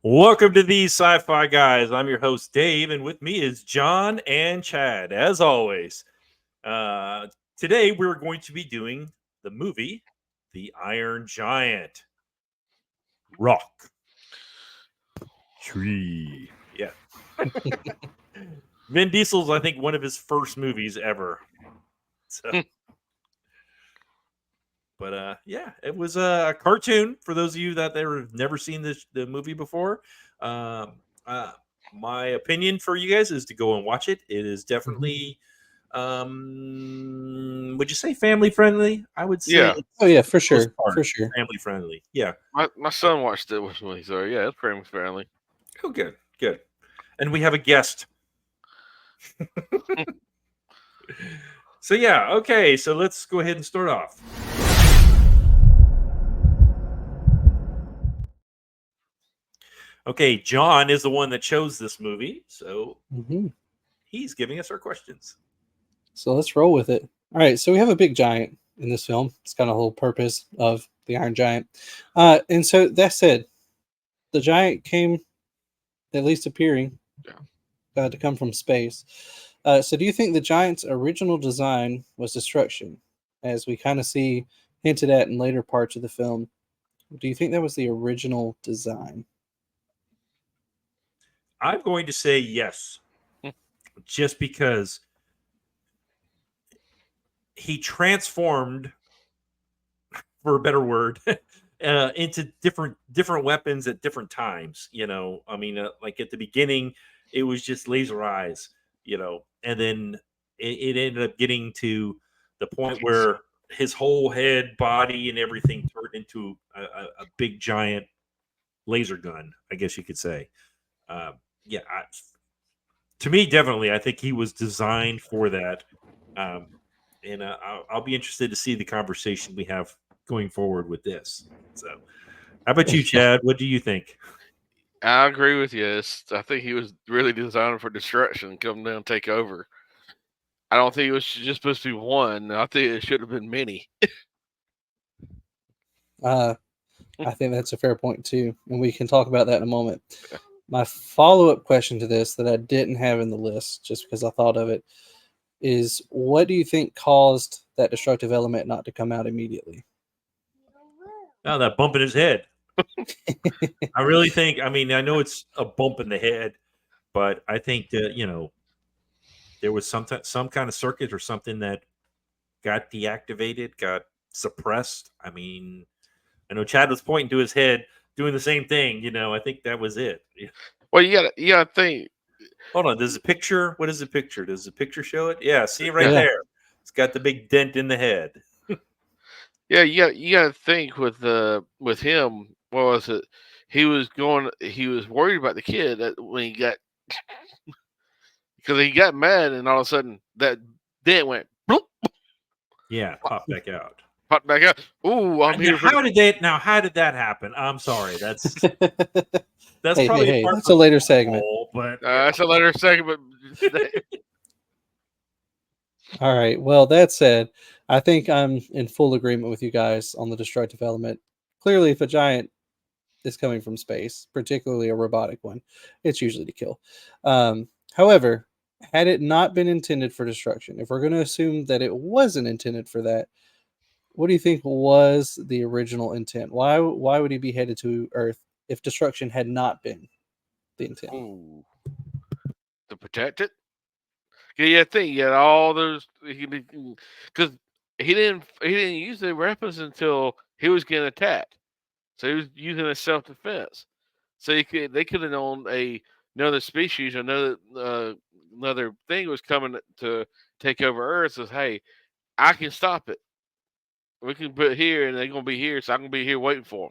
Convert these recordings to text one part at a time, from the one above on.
Welcome to these Sci-Fi guys. I'm your host Dave, and with me is John and Chad. As always, uh, today we're going to be doing the movie, The Iron Giant. Rock tree. Yeah. Vin Diesel's, I think, one of his first movies ever. So, but yeah, it was a cartoon for those of you that have never seen the movie before. Um, uh, my opinion for you guys is to go and watch it. It is definitely, would you say family friendly? I would say Yeah, it's, Oh yeah, for for the most sure, part, for sure. family friendly. Yeah. my son watched it with me, so yeah, it's family friendly. Oh, good, good. And we have a guest. So yeah, okay. So let's go ahead and start off. Okay, John is the one that chose this movie, so hmm he's giving us our questions. So let's roll with it. All right, so we have a big giant in this film. It's kind of the whole purpose of the Iron Giant. And so that said, the giant came, at least appearing, Yeah. to come from space. So do you think the giant's original design was destruction, as we kind of see hinted at in later parts of the film? Do you think that was the original design? I'm going to say yes, just because he transformed, for a better word, into different weapons at different times. I mean, like at the beginning, it was just laser eyes, and then it ended up getting to the point where his whole head, body, and everything turned into a big giant laser gun, I guess you could say. Uh, yeah, to me, definitely, I think he was designed for that. Um, and I'll be interested to see the conversation we have going forward with this. So, how about you, Chad? What do you think? I agree with you. I think he was really designed for destruction, come down, and take over. I don't think it was just supposed to be one. I think it should have been many. Uh, I think that's a fair point too, and we can talk about that in a moment. My follow-up question to this that I didn't have in the list, just because I thought of it, is what do you think caused that destructive element not to come out immediately? Now that bump in his head, I really think. I mean, I know it's a bump in the head, but I think that there was some kind of circuit or something that got deactivated, got suppressed. I mean, I know Chad was pointing to his head, doing the same thing. I think that was it. Well, you gotta think. Hold on. Does the picture? What is the picture? Does the picture show it? Yeah, see it right Yeah, Yeah. there. It's got the big dent in the head. yeah, you gotta think with him. What was it? He was going. He was worried about the kid that when he got because he got mad and all of a sudden that dent went bloop, Yeah, pop back out. popped back out. Ooh, I'm Now, here for the. how did that happen? I'm sorry. That's hey, that's hey, probably a hey, part that's for a later segment. Paul, but That's a later second, but All right. Well, that said, I think I'm in full agreement with you guys on the destructive element. Clearly, if a giant is coming from space, particularly a robotic one, it's usually to kill. However, had it not been intended for destruction, if we're going to assume that it wasn't intended for that, what do you think was the original intent? Why would he be headed to Earth if destruction had not been the intent? ooh, to protect it. Yeah, I think you got all those because he didn't use the weapons until he was getting attacked. So he was using it as self defense. So they could have known another species, another thing was coming to take over Earth. Says, hey, I can stop it. We can put it here, and they're gonna be here, so I'm gonna be here waiting for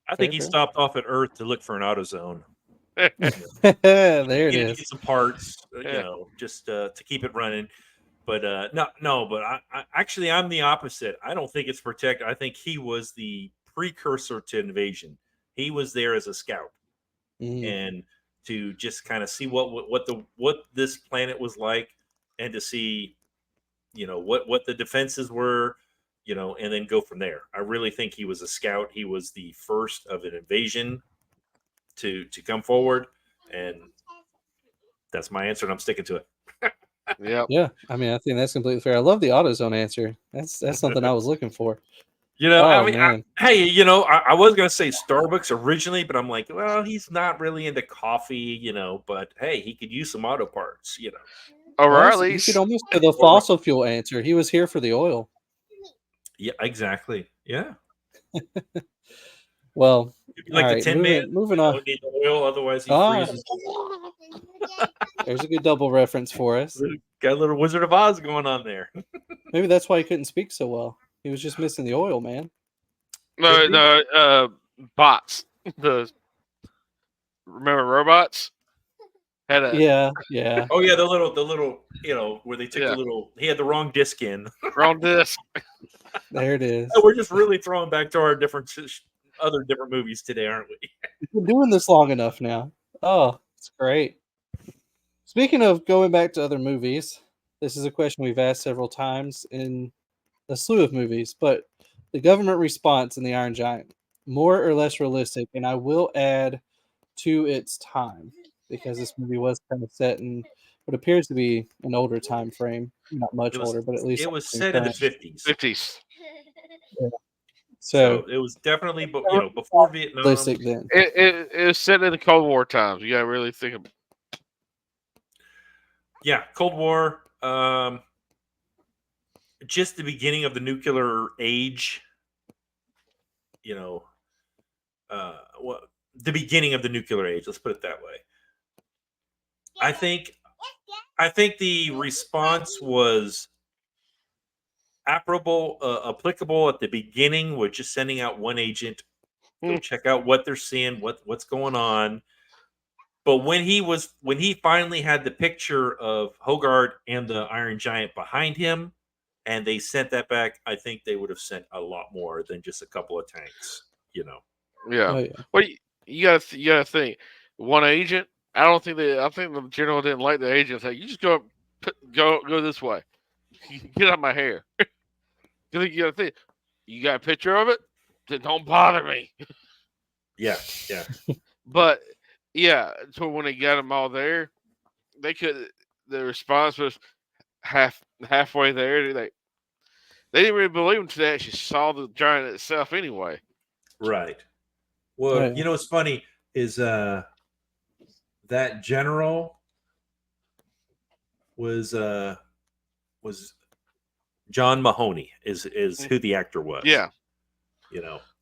I think Fair, he fair. stopped off at Earth to look for an AutoZone. them. There it Needed to is. get some parts, Yeah. just to keep it running. But no. But actually, I'm the opposite. I don't think it's protect. I think he was the precursor to invasion. He was there as a scout Mm, and to just kind of see what this planet was like, and to see what the defenses were, and then go from there. I really think he was a scout. He was the first of an invasion to come forward, and that's my answer, and I'm sticking to it. Yep. Yeah, I mean, I think that's completely fair. I love the AutoZone answer. That's something I was looking for. I Oh mean, man, I was gonna say Starbucks originally, but I'm like, well, he's not really into coffee, but hey, he could use some auto parts. well, you could O'Reilly's. almost do the fossil fuel answer. He was here for the oil. Yeah, exactly. Yeah, Well, he'd be all like the right, Tin Man. moving on. Need the oil, otherwise he Ah, freezes. there's a good double reference for us. Got a little Wizard of Oz going on there. Maybe that's why he couldn't speak so well. He was just missing the oil, man. No, bots. Remember robots? Had a Yeah. Oh yeah, the little, where they took Yeah. the little. He had the wrong disc in. wrong disc. There it is. We're just really throwing back to our other different movies today, aren't we? We've been doing this long enough now. Oh, it's great. Speaking of going back to other movies, this is a question we've asked several times in a slew of movies, but the government response in The Iron Giant, more or less realistic? And I will add to its time because this movie was kind of set in what appears to be an older time frame. Not much older, but at least It was something set in the current. 50s. 50s. So So it was definitely, before Vietnam. realistic then. It was set in the Cold War times. You gotta really think about. Yeah, Cold War. Just the beginning of the nuclear age. The beginning of the nuclear age. Let's put it that way. I think the response was applicable at the beginning with just sending out one agent, go check out what they're seeing, what's going on. But when he finally had the picture of Hogarth and the Iron Giant behind him, and they sent that back, I think they would have sent a lot more than just a couple of tanks. Yeah. Oh, yeah. Well, you gotta think. One agent. I think the general didn't like the agent. Say, you just go this way. Get out of my hair. You gotta think. You got a picture of it? Then don't bother me. Yeah. But yeah, so when they got them all there, the response was halfway there. They didn't really believe until they actually saw the giant itself anyway. Right. Well, Oh, yeah. what's funny is that general was John Mahoney is who the actor was. Yeah.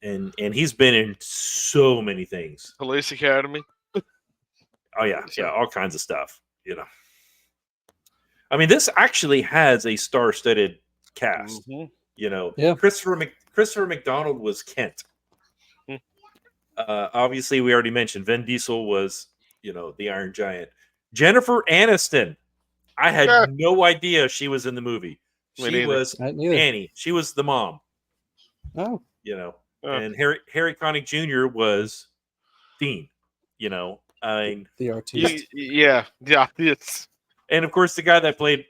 And he's been in so many things. Police Academy. Oh yeah, all kinds of stuff. I mean, this actually has a star-studded cast. Mm-hmm. Yeah. Christopher McDonald was Kent. Obviously, we already mentioned Vin Diesel was, the Iron Giant. Jennifer Aniston. I had no idea she was in the movie. She was Annie. She was the mom. Oh. And Harry Connick Jr. was Dean. The artist. Yeah. It's... And of course, the guy that played,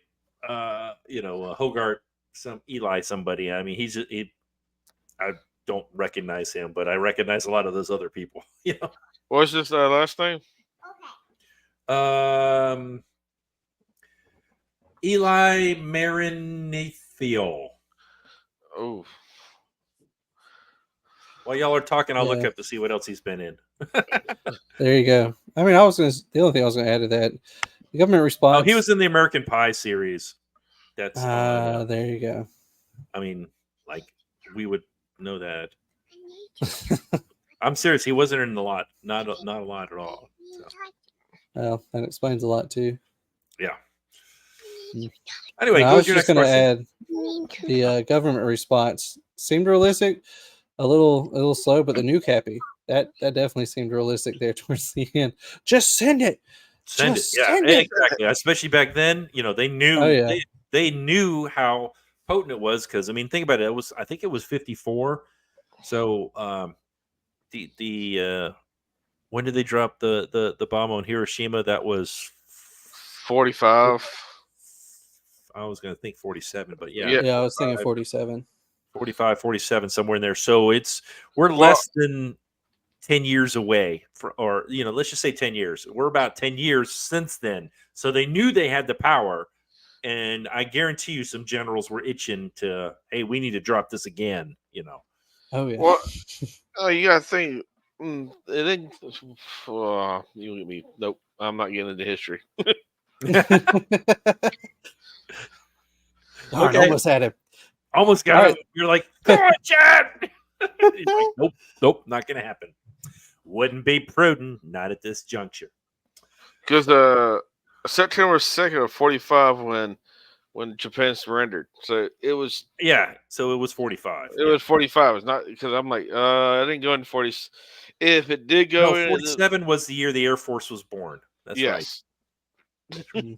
Hogarth, Eli somebody. I mean, I don't recognize him, but I recognize a lot of those other people. What's this last name? Eli Marinathiel. Oh. While y'all are talking, I'll look up to see what else he's been in. There you go. I mean, the only thing I was gonna add to that, the government response. Oh, he was in the American Pie series. That's there you go. I mean, like, we would know that. I'm serious. He wasn't in a lot. Not a lot at all. So. Well, that explains a lot too. Yeah. Anyway, I was just going to add the government response seemed realistic, a little slow, but the new Cappy that definitely seemed realistic there towards the end. Just send it. Send it. Exactly. Especially back then, they knew. Oh, yeah. They knew how potent it was because, I mean, think about it. I think it was 54. So when did they drop the bomb on Hiroshima? That was 45. I was going to think 47, but yeah, I was thinking 47. 45, 47, somewhere in there. So we're Well, less than 10 years away or let's just say 10 years. We're about 10 years since then. So they knew they had the power. And I guarantee you some generals were itching to, hey, we need to drop this again, Oh yeah. well, you gotta think. It didn't. You get me. Nope. I'm not getting into history. Darn, Okay. almost had him. Almost got All him. right. You're like, come on, Chad. He's like, nope, not going to happen. Wouldn't be prudent, not at this juncture. Because September 2nd of 45 when Japan surrendered. So it was so it was 45. It was 45. It's not because I'm like, I didn't go into 40. If it did go No, in, 47 was the year the Air Force was born. That's yes. right.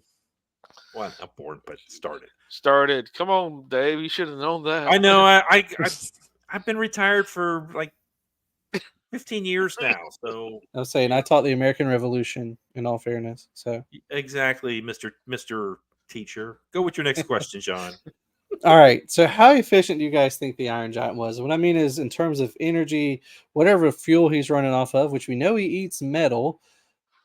Well, not born, but started. Started. Come on, Dave. You should have known that. I know. I've been retired for like 15 years now. So I was saying I taught the American Revolution. In all fairness, so exactly, Mr. Teacher. Go with your next question, John. all right. So how efficient do you guys think the Iron Giant was? What I mean is in terms of energy, whatever fuel he's running off of, which we know he eats metal,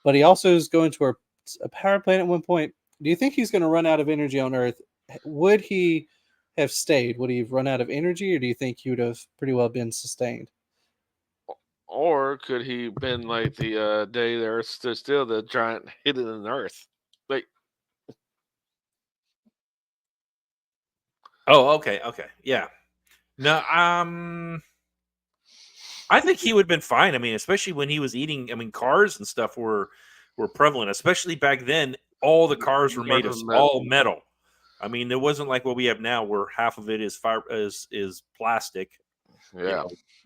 but he also is going to a power plant at one point. Do you think he's going to run out of energy on Earth? Would he have stayed? Would he have run out of energy, or do you think he would have pretty well been sustained? Or could he been like the day the Earth stood still, the giant hit it in the Earth? Like, Oh, okay, yeah. No, I think he would have been fine. I mean, especially when he was eating. I mean, cars and stuff were prevalent, especially back then. All the cars were made of all metal. I mean, it wasn't like what we have now, where half of it is is plastic,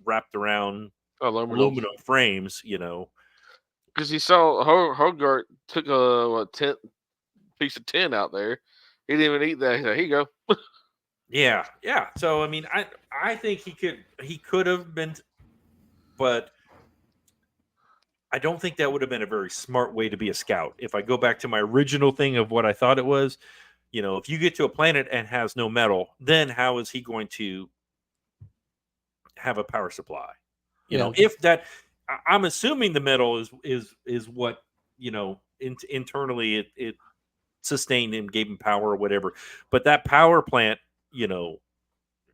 wrapped around aluminum frames. Because he saw Hogarth took a piece of tin out there. He didn't even eat that. He said, "Here you go." Yeah. So I mean, I think he could have been, but I don't think that would have been a very smart way to be a scout. If I go back to my original thing of what I thought it was, if you get to a planet and has no metal, then how is he going to have a power supply? If that, I'm assuming the metal is what internally it sustained him, gave him power or whatever. But that power plant,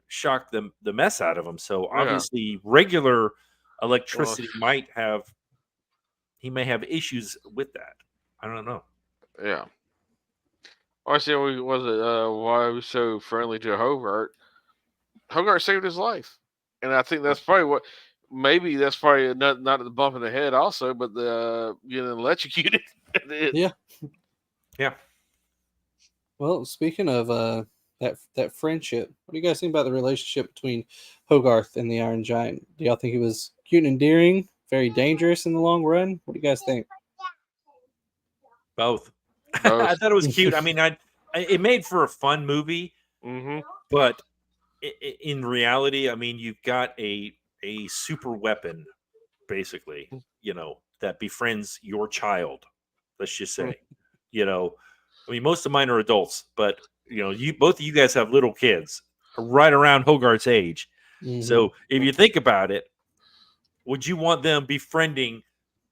shocked the mess out of him. So obviously, regular electricity he may have issues with that. I don't know. Yeah. I see. Why he was so friendly to Hogarth? Hogarth saved his life, and I think that's probably maybe that's probably not the bump in the head also, but the getting electrocuted. Yeah. Well, speaking of that friendship, what do you guys think about the relationship between Hogarth and the Iron Giant? Do y'all think it was cute and endearing, very dangerous in the long run? What do you guys think? Both. I thought it was cute. I mean, it made for a fun movie, but in reality, I mean, you've got a super weapon, basically, that befriends your child. Let's just say, I mean, most of mine are adults, but both of you guys have little kids right around Hogarth's age. So if you think about it, would you want them befriending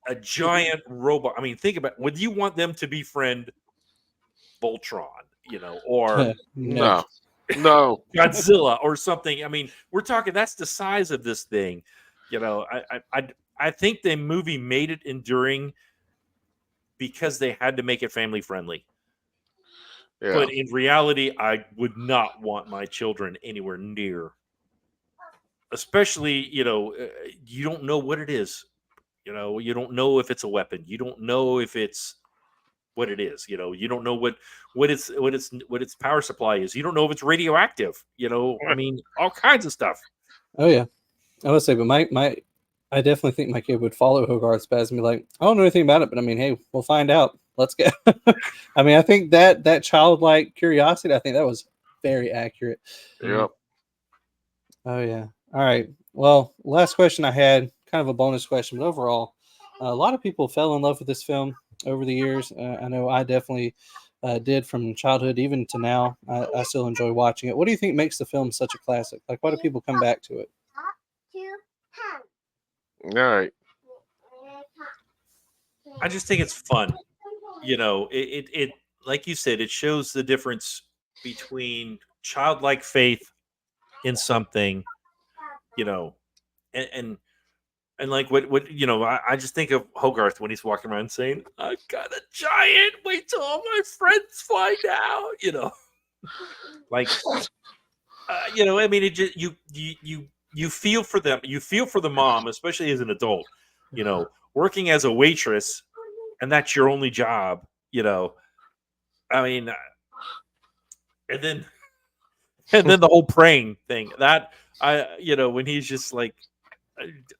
a giant robot? I mean, think about, would you want them to befriend Voltron, or no Godzilla or something? I mean, we're talking, that's the size of this thing. I think the movie made it enduring because they had to make it family friendly. Yeah. But in reality, I would not want my children anywhere near, especially, you don't know what it is. You don't know if it's a weapon. You don't know if it's what it is. You don't know what its power supply is. You don't know if it's radioactive. I mean, all kinds of stuff. Oh yeah, I would say, but I definitely think my kid would follow Hogarth's path and be like, I don't know anything about it, but I mean, hey, we'll find out. Let's go. I mean, I think that childlike curiosity, I think that was very accurate. Yep. Oh yeah. All right. Well, last question I had, kind of a bonus question, but overall, a lot of people fell in love with this film over the years. I know I definitely did from childhood even to now. I still enjoy watching it. What do you think makes the film such a classic? Like, why do people come back to it? All right. I just think it's fun. It like you said, it shows the difference between childlike faith in something, you know, and like I just think of Hogarth when he's walking around saying, "I got a giant. Wait till all my friends find out." Like I mean, it just you feel for them. You feel for the mom, especially as an adult. Working as a waitress, and that's your only job. I mean, and then the whole praying thing. That when he's just like,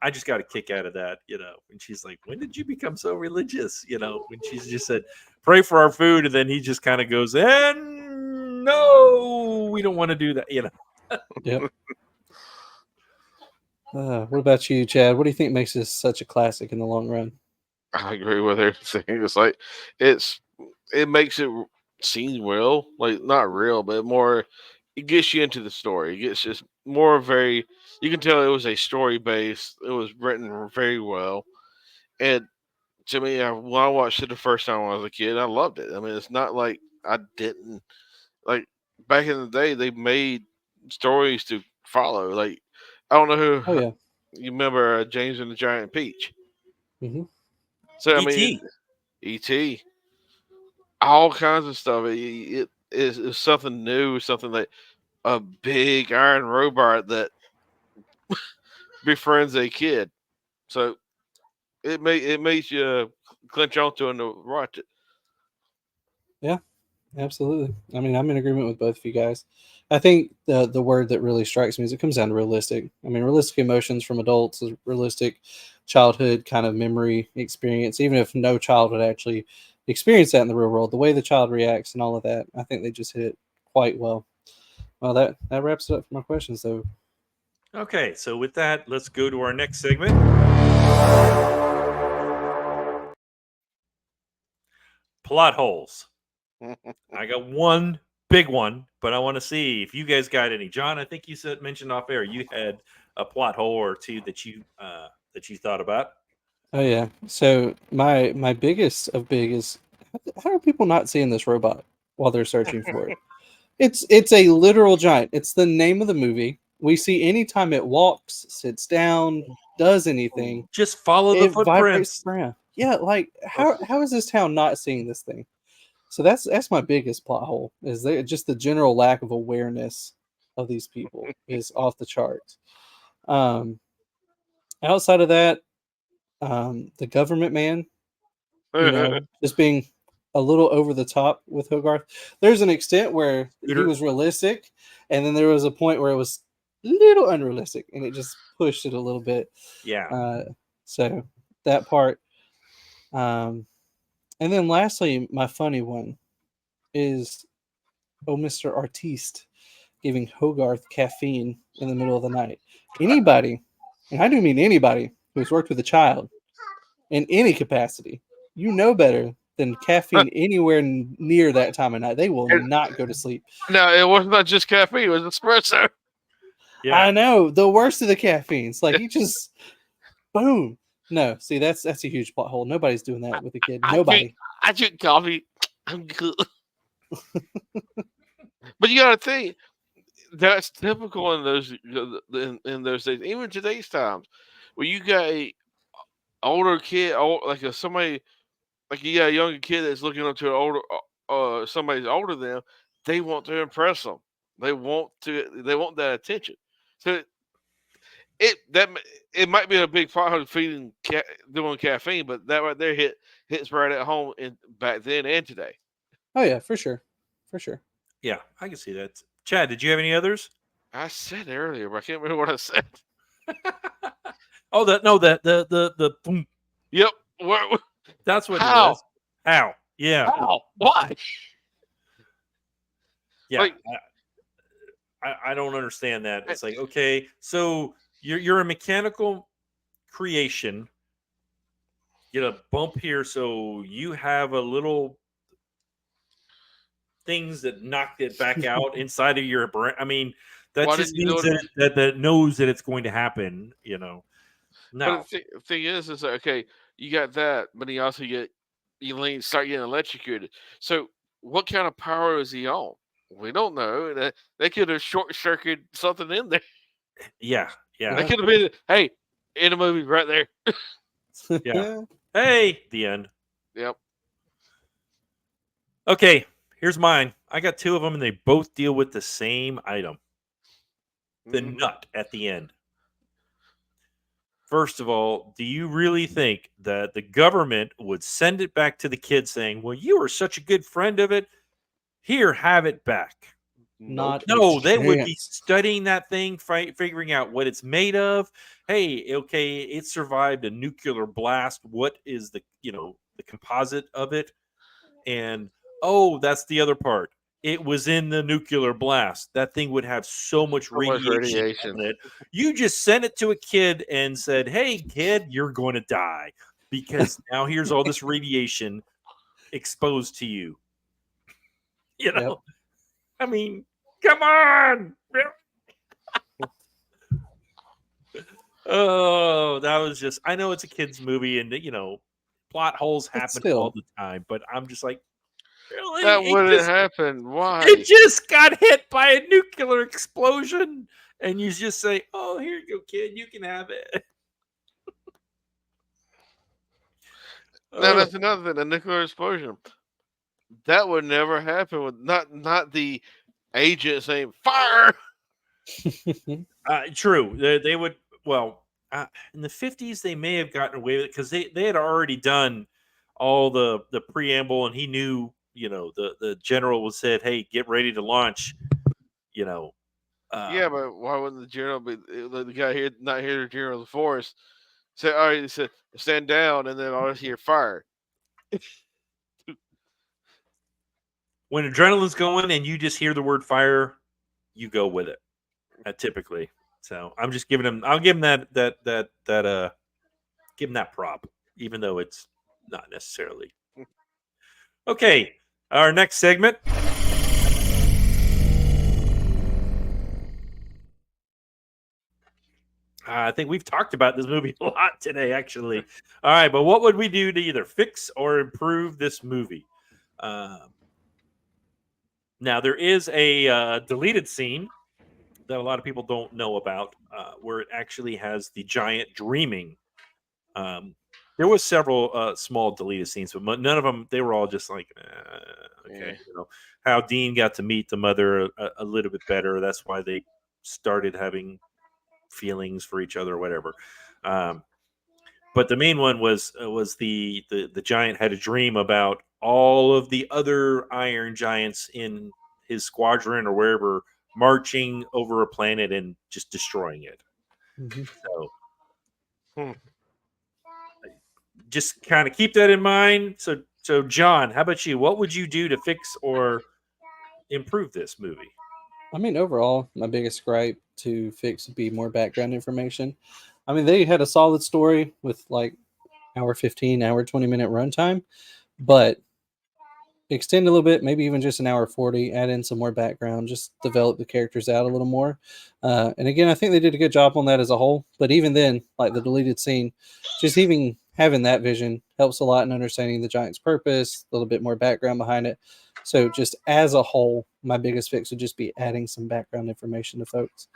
I just got a kick out of that. And she's like, "When did you become so religious?" When she's just said, "Pray for our food," and then he just kind of goes, "And no, we don't want to do that." Yep. What about you, Chad? What do you think makes this such a classic in the long run? I agree with everything. It's like it makes it seem real, like not real, but more. It gets you into the story. It gets just more very. You can tell it was a story based. It was written very well, and to me, when I watched it the first time when I was a kid, I loved it. I mean, it's not like I didn't like back in the day. They made stories to follow. Like I don't know who Oh yeah. you remember James and the Giant Peach. Hmm. So I mean, E.T. E.T. all kinds of stuff. It is something new, something like a big iron robot that befriends a kid. So it makes you clench onto it and watch it. Yeah, absolutely. I mean, I'm in agreement with both of you guys. I think the word that really strikes me is it comes down to realistic. I mean, realistic emotions from adults, is realistic childhood kind of memory experience, even if no child would actually experience that in the real world. The way the child reacts and all of that, I think they just hit it quite well. Well, that wraps it up for my questions, though. Okay, so with that, let's go to our next segment. Plot holes. I got one big one, but I want to see if you guys got any. John, I think you mentioned off air you had a plot hole or two that you thought about. Oh yeah. So my biggest of big is how are people not seeing this robot while they're searching for it? It's a literal giant. It's the name of the movie. We see anytime it walks, sits down, does anything, Just follow the it vibrates footprints. around. Yeah, like how is this town not seeing this thing? So that's my biggest plot hole. Is there just the general lack of awareness of these people is off the charts. Um, outside of that, the government man, just being a little over the top with Hogarth. There's an extent where he Scooter. was realistic, and then there was a point where it was a little unrealistic, and it just pushed it a little bit. Yeah. So that part. And then lastly, my funny one is Mr. Artiste giving Hogarth caffeine in the middle of the night. Anybody, and I do mean anybody who's worked with a child in any capacity, you know better than caffeine anywhere near that time of night. They will not go to sleep. No, it was not just caffeine; it was espresso. Yeah. I know, the worst of the caffeines. Like, you just boom. No, see, that's a huge plot hole. Nobody's doing that with a kid. Nobody. I drink coffee. I'm good. But you got to think that's typical in those days, even today's times, where you got a older kid, like somebody, like you got a younger kid that's looking up to an older, somebody's older than them. They want to impress them. They want that attention. So it that it might be a big part of feeding doing caffeine, but that right there hits right at home in back then and today. Oh yeah, for sure. For sure. Yeah, I can see that. Chad, did you have any others? I said earlier, but I can't remember what I said. Oh, the boom. Yep. Where, That's what how? it was. How? Yeah. How? Why? Yeah. Like, I don't understand that. It's like, okay, so you're a mechanical creation. Get a bump here, so you have a little things that knocked it back out inside of your brain. I mean, that Why just didn't you do means it? that knows that it's going to happen. But No, the thing is like, okay, you got that, but you also start getting electrocuted. So what kind of power is he on? We don't know. They could have short circuited something in there. yeah, That Yeah. could have been, hey, in a movie right there. yeah. Hey, the end. Yep. Okay, here's mine. I got two of them, and they both deal with the same item: the Mhm. nut at the end. First of all, do you really think that the government would send it back to the kid saying, "Well, you were such a good friend of it. Here, have it back"? Nope. Not a No, they would be chance. studying that thing, figuring out what it's made of. Hey, okay, it survived a nuclear blast. What is the composite of it? And oh, that's the other part. It was in the nuclear blast. That thing would have so much So much radiation radiation. on it. You just sent it to a kid and said, "Hey, kid, you're going to die because now here's all this radiation exposed to you." You Yep. know, I mean, come on. Oh, that was just. I know it's a kids' movie, and plot holes But happen all still, the time. But I'm just like, really, That wouldn't happen. it Why? just got hit by a nuclear explosion, and you just say, "Oh, here you go, kid. You can have it." Now Oh, that's another thing. A nuclear explosion. That would never happen with not the agent saying fire. true. They would. Well, in the 50s, they may have gotten away with it because they had already done all the preamble, and he knew. The general was said, "Hey, get ready to launch." You know, Yeah, but why wouldn't the general be the guy here not hear the general of the force say, all right, he said stand down, and then I'll hear fire. when adrenaline's going and you just hear the word fire, you go with it. Typically, so I'm just giving him. I'll give him give him that prop, even though it's not necessarily okay. Our next segment. I think we've talked about this movie a lot today, actually. All right, but what would we do to either fix or improve this movie? Now, there is a deleted scene that a lot of people don't know about, where it actually has the giant dreaming. There was several small deleted scenes, but none of them. They were all just like, okay, Yeah. how Dean got to meet the mother a little bit better. That's why they started having feelings for each other, or whatever. Um, but the main one was the giant had a dream about all of the other Iron Giants in his squadron or wherever marching over a planet and just destroying it. Mhm. So Hmm. just kind of keep that in mind. So John, how about you? What would you do to fix or improve this movie? I mean, overall, my biggest gripe to fix would be more background information. I mean, they had a solid story with like hour 15, hour 20-minute runtime, but extend a little bit, maybe even just an hour 40, add in some more background, just develop the characters out a little more. And again, I think they did a good job on that as a whole. But even then, like the deleted scene, just even having that vision helps a lot in understanding the Giant's purpose, a little bit more background behind it. So, just as a whole, my biggest fix would just be adding some background information to folks.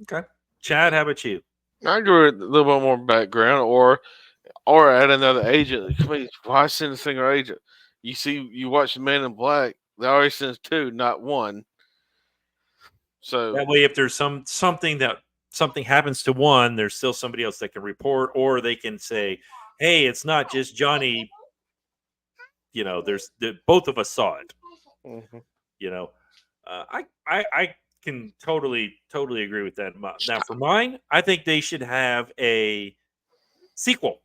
Okay, Chad, how about you? I agree with a little bit more background, or add another agent. I mean, why send a single agent? You watch the Man in Black. They always send two, not one. So That way, if there's something happens to one, there's still somebody else that can report, or they can say, "Hey, it's not just Johnny." There's both of us saw it. mhm. You know, I can totally agree with that. Now, for mine, I think they should have a sequel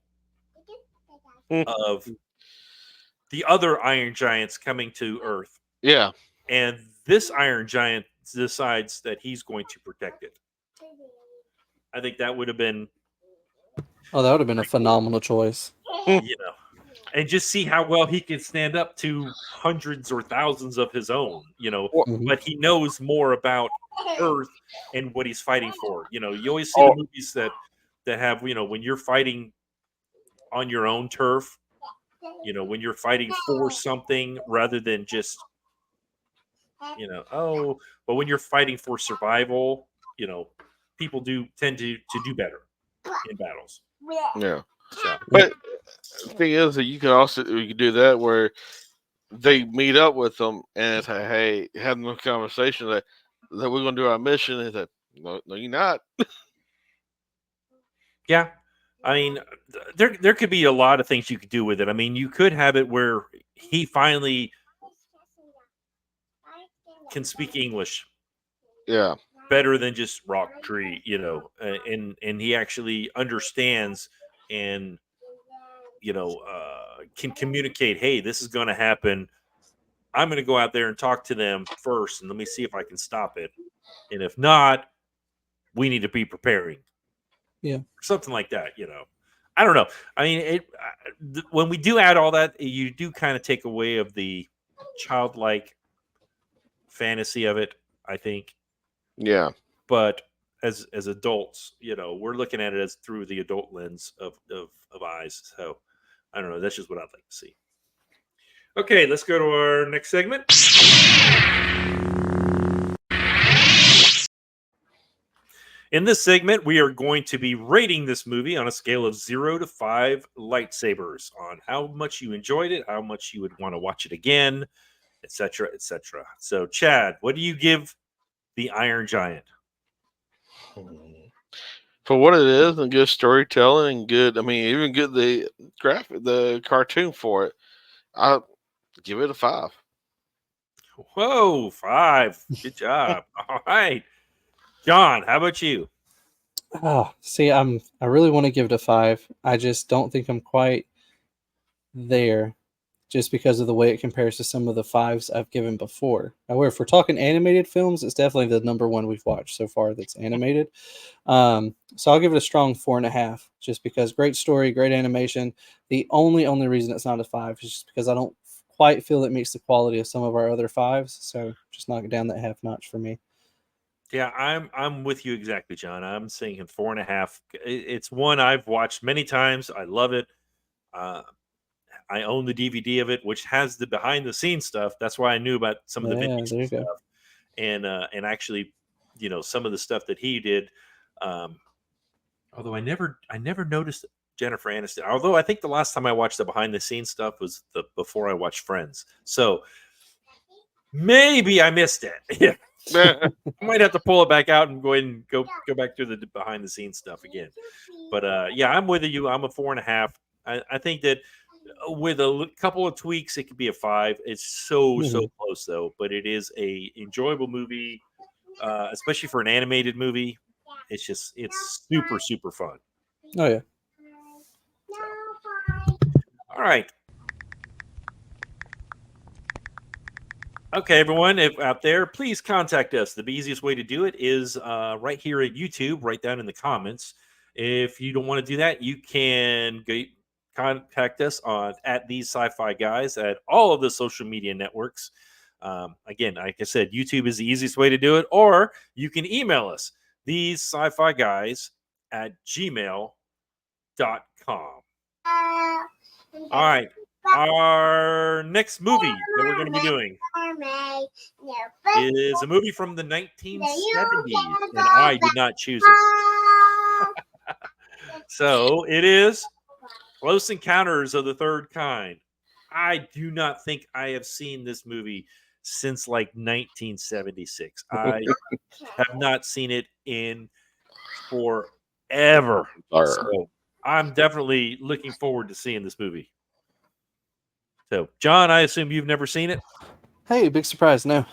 of the other Iron Giants coming to Earth, Yeah. and this Iron Giant decides that he's going to protect it. I think that would have been Oh, that would have been a pretty cool. phenomenal choice. You know, and just see how well he can stand up to hundreds or thousands of his own, Mhm. but he knows more about Earth and what he's fighting for. You always see Oh. the movies that have, when you're fighting on your own turf, when you're fighting for something rather than just, but when you're fighting for survival, people do tend to do better in battles. Yeah. So, But the thing is that you can do that where they meet up with them and it's like, hey, having a conversation that we're gonna do our mission. And that no, you're not. yeah. I mean, there could be a lot of things you could do with it. I mean, you could have it where he finally can speak English Yeah. better than just rock tree, and he actually understands and can communicate. Hey, this is going to happen. I'm going to go out there and talk to them first, and let me see if I can stop it. And if not, we need to be preparing. Yeah, something like that. I don't know. I mean, when we do add all that, you do kind of take away of the childlike fantasy of it, I think. Yeah. But as adults, we're looking at it as through the adult lens of eyes. So I don't know. That's just what I'd like to see. Okay, let's go to our next segment. In this segment, we are going to be rating this movie on a scale of 0 to 5 lightsabers on how much you enjoyed it, how much you would want to watch it again, etc., etc. So, Chad, what do you give the Iron Giant? For what it is, and good storytelling, and good. I mean, even good the cartoon for it. I'll give it a 5. Whoa, 5. Good job. All right. John, how about you? See, I really want to give it a 5. I just don't think I'm quite there, just because of the way it compares to some of the 5s I've given before. However, if we're talking animated films, it's definitely the number one we've watched so far that's animated. So I'll give it a strong 4.5, just because great story, great animation. The only reason it's not a 5 is just because I don't quite feel it meets the quality of some of our other 5s. So just knock it down that half notch for me. Yeah, I'm with you exactly, John. I'm saying 4.5. It's one I've watched many times. I love it. I own the DVD of it, which has the behind the scenes stuff. That's why I knew about some of the Yeah, vintage there you stuff, go. and actually, some of the stuff that he did. Although I never noticed Jennifer Aniston. Although I think the last time I watched the behind the scenes stuff was before I watched Friends. So maybe I missed it. Yeah. I might have to pull it back out and go ahead and go back through the behind the scenes stuff again. But yeah, I'm with you. I'm a 4.5. I think that with a couple of tweaks, it could be a 5. It's so close though, but it is a enjoyable movie, especially for an animated movie. It's super fun. Oh yeah. All right. Okay, everyone, if out there, please contact us. The easiest way to do it is right here at YouTube, right down in the comments. If you don't want to do that, you can contact us on at TheseSciFiGuys at all of the social media networks. Again, like I said, YouTube is the easiest way to do it, or you can email us, TheseSciFiGuys at gmail.com. All right. Our next movie that we're going to be doing is a movie from the 1970s, and I did not choose it. So it is Close Encounters of the Third Kind. I do not think I have seen this movie since like 1976. I have not seen it in forever. So I'm definitely looking forward to seeing this movie. So, John, I assume you've never seen it? Hey, big surprise. No.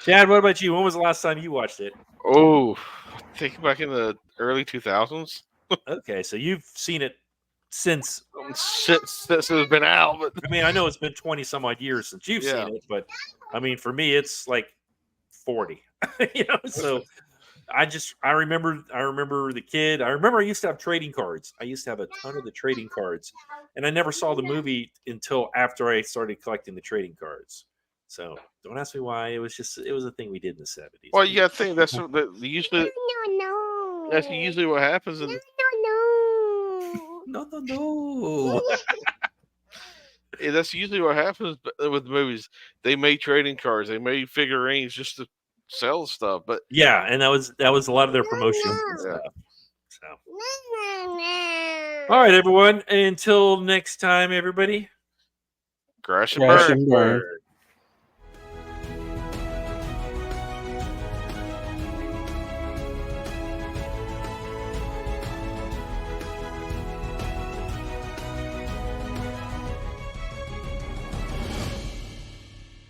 Chad, what about you? When was the last time you watched it? Oh, I think back in the early 2000s. Okay, so you've seen it since Since it's been out. But I mean, I know it's been 20 some odd years since you've seen it, but I mean, for me, it's like 40. So I remember the kid. I remember I used to have trading cards. I used to have a ton of the trading cards, and I never saw the movie until after I started collecting the trading cards. So don't ask me why. It was a thing we did in the 70s. Well, you got to think that's usually that's usually what happens. No. Yeah, that's usually what happens with movies. They made trading cards, they made figurines just to sell stuff. But Yeah, and that was a lot of their promotions and Yeah. stuff. So, all right, everyone. Until next time, everybody. crash and Crash burn. and burn. Word.